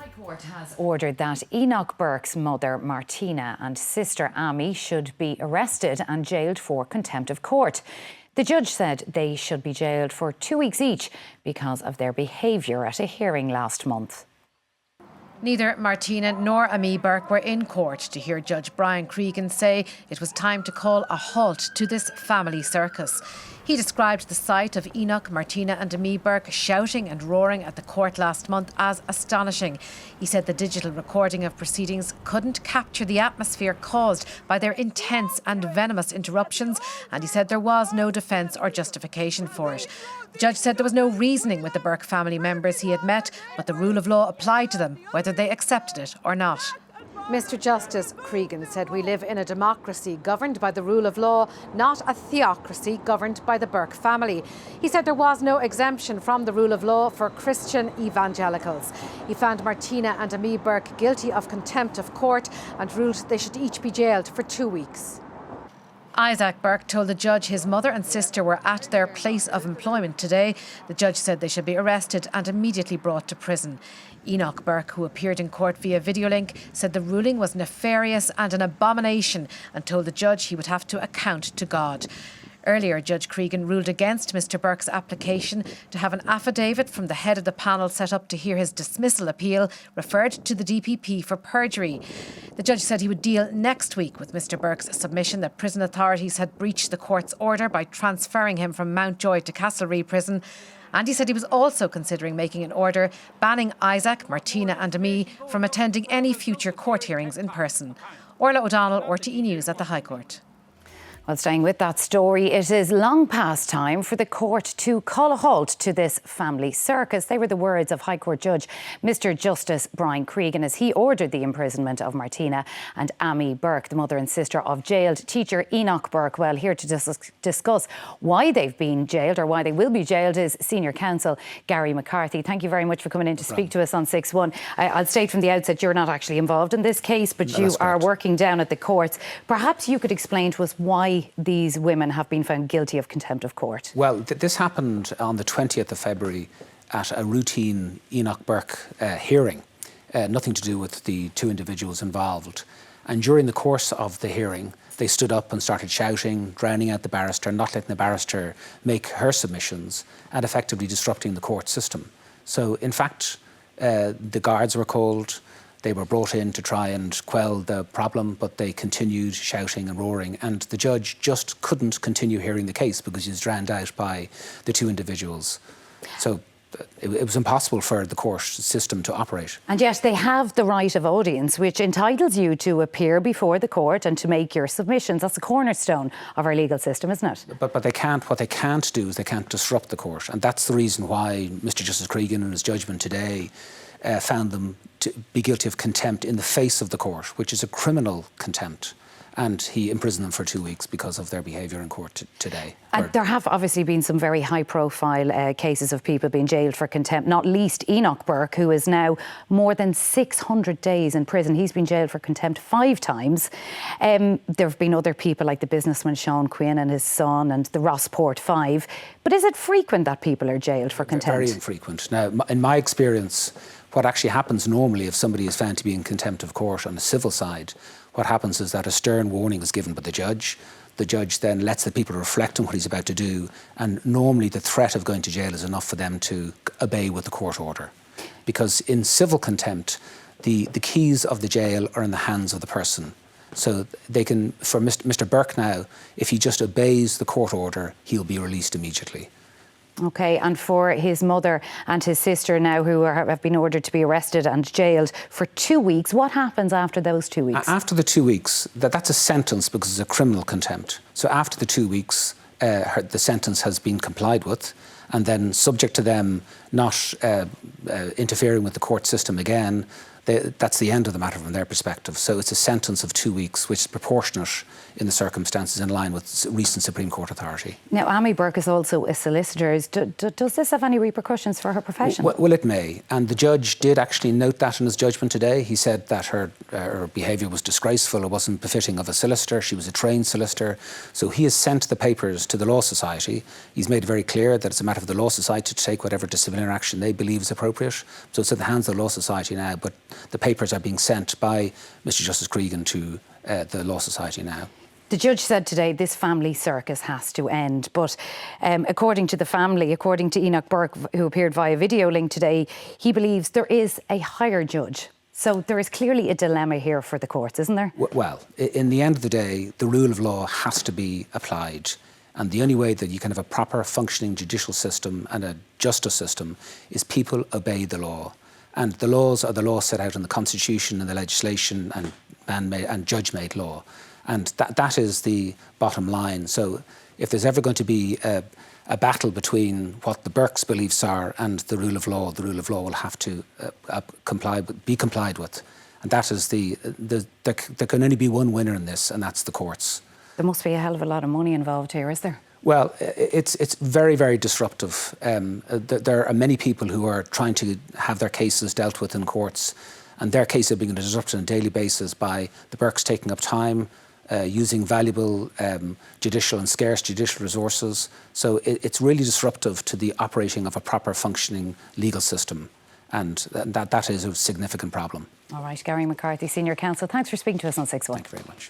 High Court has ordered that Enoch Burke's mother, Martina, and sister, Ammi, should be arrested and jailed for contempt of court. The judge said they should be jailed for 2 weeks each because of their behaviour at a hearing last month. Neither Martina nor Ammi Burke were in court to hear Judge Brian Cregan say it was time to call a halt to this family circus. He described the sight of Enoch, Martina and Ammi Burke shouting and roaring at the court last month as astonishing. He said the digital recording of proceedings couldn't capture the atmosphere caused by their intense and venomous interruptions, and he said there was no defence or justification for it. The judge said there was no reasoning with the Burke family members he had met, but the rule of law applied to them, whether they accepted it or not. Mr. Justice Cregan said we live in a democracy governed by the rule of law, not a theocracy governed by the Burke family. He said there was no exemption from the rule of law for Christian evangelicals. He found Martina and Ammi Burke guilty of contempt of court and ruled they should each be jailed for 2 weeks. Isaac Burke told the judge his mother and sister were at their place of employment today. The judge said they should be arrested and immediately brought to prison. Enoch Burke, who appeared in court via video link, said the ruling was nefarious and an abomination and told the judge he would have to account to God. Earlier, Judge Cregan ruled against Mr. Burke's application to have an affidavit from the head of the panel set up to hear his dismissal appeal referred to the DPP for perjury. The judge said he would deal next week with Mr. Burke's submission that prison authorities had breached the court's order by transferring him from Mountjoy to Castlereagh Prison. And he said he was also considering making an order banning Isaac, Martina and Ammi from attending any future court hearings in person. Orla O'Donnell, RTE News at the High Court. Well, staying with that story, it is long past time for the court to call a halt to this family circus. They were the words of High Court Judge Mr. Justice Brian Cregan as he ordered the imprisonment of Martina and Ammi Burke, the mother and sister of jailed teacher Enoch Burke. Well, here to discuss why they've been jailed or why they will be jailed is Senior Counsel Gary McCarthy. Thank you very much for coming in to speak to us on 6-1. I'll state from the outset you're not actually involved in this case, but you are working down at the courts. Perhaps you could explain to us why these women have been found guilty of contempt of court. Well, this happened on the 20th of February at a routine Enoch Burke hearing, nothing to do with the two individuals involved. And during the course of the hearing, they stood up and started shouting, drowning out the barrister, not letting the barrister make her submissions and effectively disrupting the court system. So, in fact, the guards were called. They were brought in to try and quell the problem, but they continued shouting and roaring, and the judge just couldn't continue hearing the case because he was drowned out by the two individuals. So it was impossible for the court system to operate. And yet they have the right of audience, which entitles you to appear before the court and to make your submissions. That's a cornerstone of our legal system, isn't it? But what they can't do is they can't disrupt the court, and that's the reason why Mr. Justice Cregan in his judgment today found them to be guilty of contempt in the face of the court, which is a criminal contempt. And he imprisoned them for 2 weeks because of their behaviour in court today. And there have obviously been some very high-profile cases of people being jailed for contempt, not least Enoch Burke, who is now more than 600 days in prison. He's been jailed for contempt 5 times. There have been other people like the businessman Sean Quinn and his son and the Rossport 5. But is it frequent that people are jailed for contempt? Very infrequent. Now, in my experience, what actually happens normally if somebody is found to be in contempt of court on the civil side, what happens is that a stern warning is given by the judge. The judge then lets the people reflect on what he's about to do, and normally the threat of going to jail is enough for them to obey with the court order. Because in civil contempt, the keys of the jail are in the hands of the person. So they can, for Mr. Burke now, if he just obeys the court order, he'll be released immediately. OK, and for his mother and his sister now, who have been ordered to be arrested and jailed for 2 weeks, what happens after those 2 weeks? After the 2 weeks, that's a sentence because it's a criminal contempt. So after the 2 weeks, the sentence has been complied with, and then subject to them not interfering with the court system again, that's the end of the matter from their perspective. So it's a sentence of 2 weeks, which is proportionate in the circumstances, in line with recent Supreme Court authority. Now, Ammi Burke is also a solicitor. Does this have any repercussions for her profession? Well, it may. And the judge did actually note that in his judgment today. He said that her behaviour was disgraceful. It wasn't befitting of a solicitor. She was a trained solicitor. So he has sent the papers to the Law Society. He's made it very clear that it's a matter for the Law Society to take whatever disciplinary action they believe is appropriate. So it's in the hands of the Law Society now, but the papers are being sent by Mr. Justice Cregan to the Law Society now. The judge said today this family circus has to end, but according to the family, according to Enoch Burke, who appeared via video link today, he believes there is a higher judge. So there is clearly a dilemma here for the courts, isn't there? Well, in the end of the day, the rule of law has to be applied. And the only way that you can have a proper functioning judicial system and a justice system is people obey the law. And the laws are the laws set out in the Constitution and the legislation and judge-made law. And that is the bottom line. So if there's ever going to be a battle between what the Burkes' beliefs are and the rule of law will have to be complied with. And that is there can only be one winner in this, and that's the courts. There must be a hell of a lot of money involved here, is there? Well, it's very, very disruptive. There are many people who are trying to have their cases dealt with in courts, and their cases are being disrupted on a daily basis by the Burkes taking up time, using valuable judicial and scarce judicial resources. So it's really disruptive to the operating of a proper functioning legal system, and that is a significant problem. All right, Gary McCarthy, Senior Counsel, thanks for speaking to us on 6-1. Thank you very much.